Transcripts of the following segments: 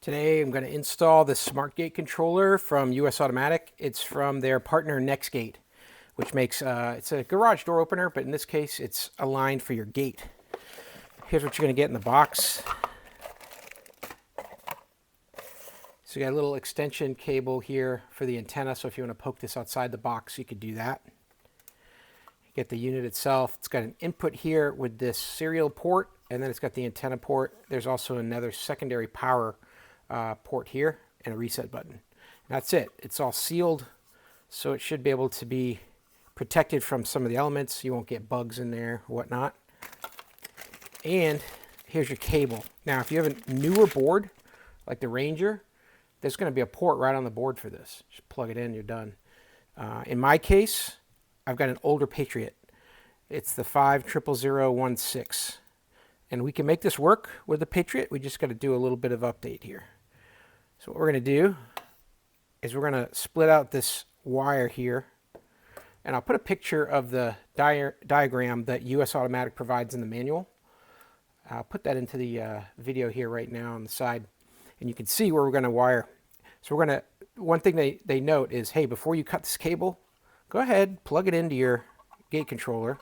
Today I'm going to install the SmartGate controller from USAutomatic. It's from their partner NexxGate, which makes it's a garage door opener, but in this case it's aligned for your gate. Here's what you're going to get in the box. So you got a little extension cable here for the antenna, so if you want to poke this outside the box you could do that. You get the unit itself. It's got an input here with this serial port, and then it's got the antenna port. There's also another secondary power port here and a reset button. And that's it. It's all sealed, so it should be able to be protected from some of the elements. You won't get bugs in there or whatnot. And here's your cable. Now if you have a newer board like the Ranger, there's going to be a port right on the board for this. Just plug it in, you're done. In my case, I've got an older Patriot. It's the 50016, and we can make this work with the Patriot. We just got to do a little bit of update here. So what we're going to do is we're going to split out this wire here, and I'll put a picture of the diagram that USAutomatic provides in the manual. I'll put that into the video here right now on the side, and you can see where we're going to wire. So we're going to, one thing they note is, hey, before you cut this cable, go ahead, plug it into your gate controller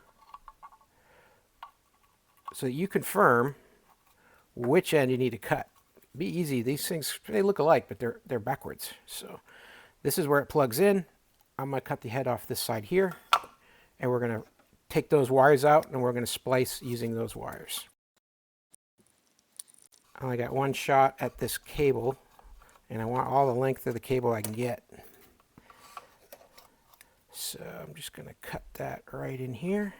so that you confirm which end you need to cut. Be easy. These things, they look alike, but they're backwards. So this is where it plugs in. I'm going to cut the head off this side here, and we're going to take those wires out, and we're going to splice using those wires. I only got one shot at this cable, and I want all the length of the cable I can get. So I'm just going to cut that right in here.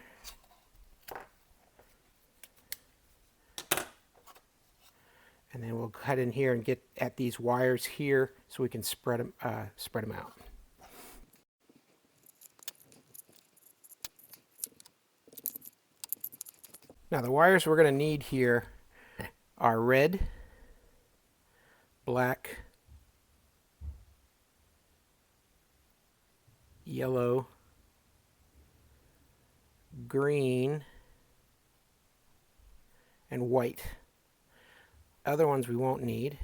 And then we'll cut in here and get at these wires here so we can spread them out. Now the wires we're going to need here are red, black, yellow, green, and white. Other ones we won't need.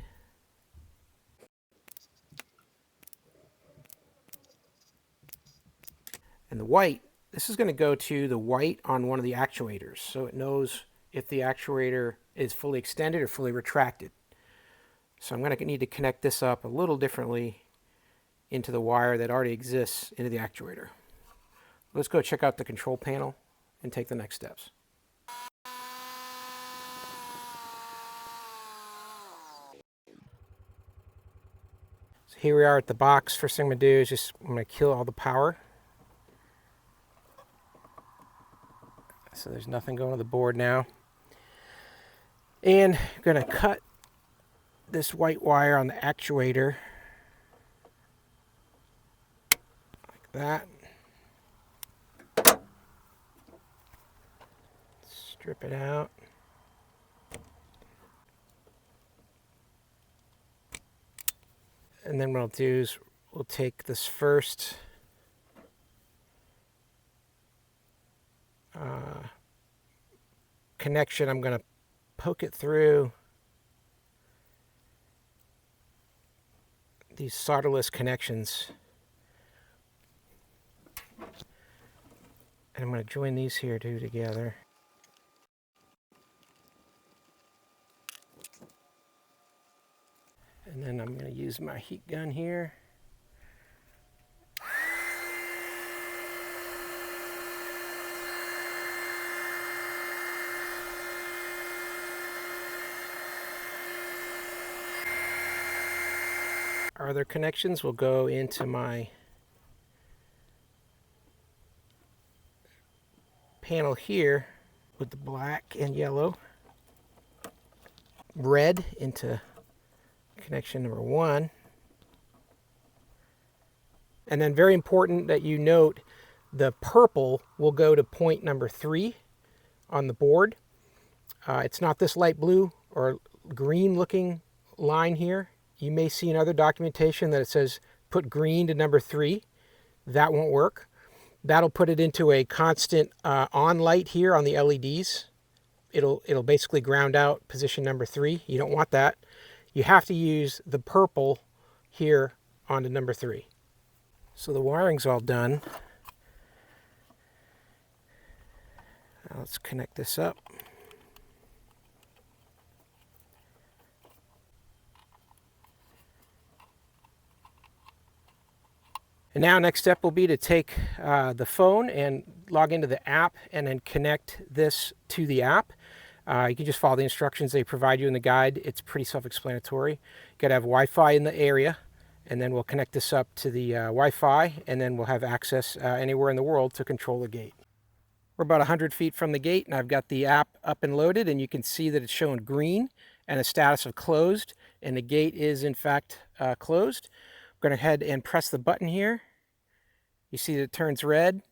And the white, this is going to go to the white on one of the actuators, so it knows if the actuator is fully extended or fully retracted. So I'm going to need to connect this up a little differently into the wire that already exists into the actuator. Let's go check out the control panel and take the next steps. So here we are at the box. First thing I'm going to do is I'm going to kill all the power. So there's nothing going to the board now. And I'm going to cut this white wire on the actuator like that. Strip it out. And then what I'll do is we'll take this first connection. I'm going to poke it through these solderless connections. And I'm going to join these here two together. And then I'm going to use my heat gun here. Our other connections will go into my panel here with the black and yellow. Red into connection number 1. And then very important that you note the purple will go to point number 3 on the board. It's not this light blue or green looking line here. You may see in other documentation that it says put green to number 3. That won't work. That'll put it into a constant on light here on the LEDs. It'll basically ground out position number 3. You don't want that. you have to use the purple here on the number 3. So the wiring's all done. Now let's connect this up. And now next step will be to take the phone and log into the app and then connect this to the app. You can just follow the instructions they provide you in the guide. It's pretty self-explanatory. You got to have Wi-Fi in the area, and then we'll connect this up to the Wi-Fi, and then we'll have access anywhere in the world to control the gate. We're about 100 feet from the gate, and I've got the app up and loaded, and you can see that it's showing green and a status of closed, and the gate is in fact closed. I'm going to head and press the button here. You see that it turns red.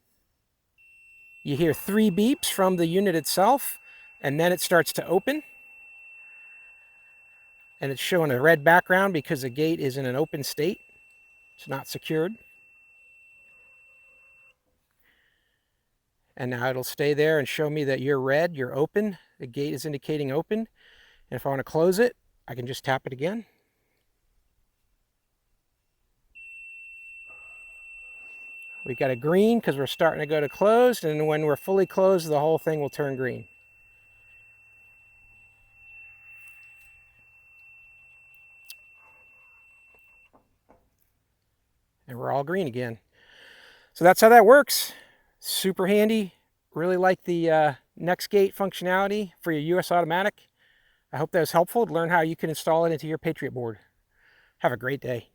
You hear 3 beeps from the unit itself, and then it starts to open. And it's showing a red background because the gate is in an open state. It's not secured. And now it'll stay there and show me that you're red, you're open. The gate is indicating open. And if I want to close it, I can just tap it again. We've got a green because we're starting to go to closed, and when we're fully closed, the whole thing will turn green. And we're all green again. So that's how that works. Super handy. Really like the NexxGate functionality for your USAutomatic. I hope that was helpful to learn how you can install it into your Patriot board. Have a great day.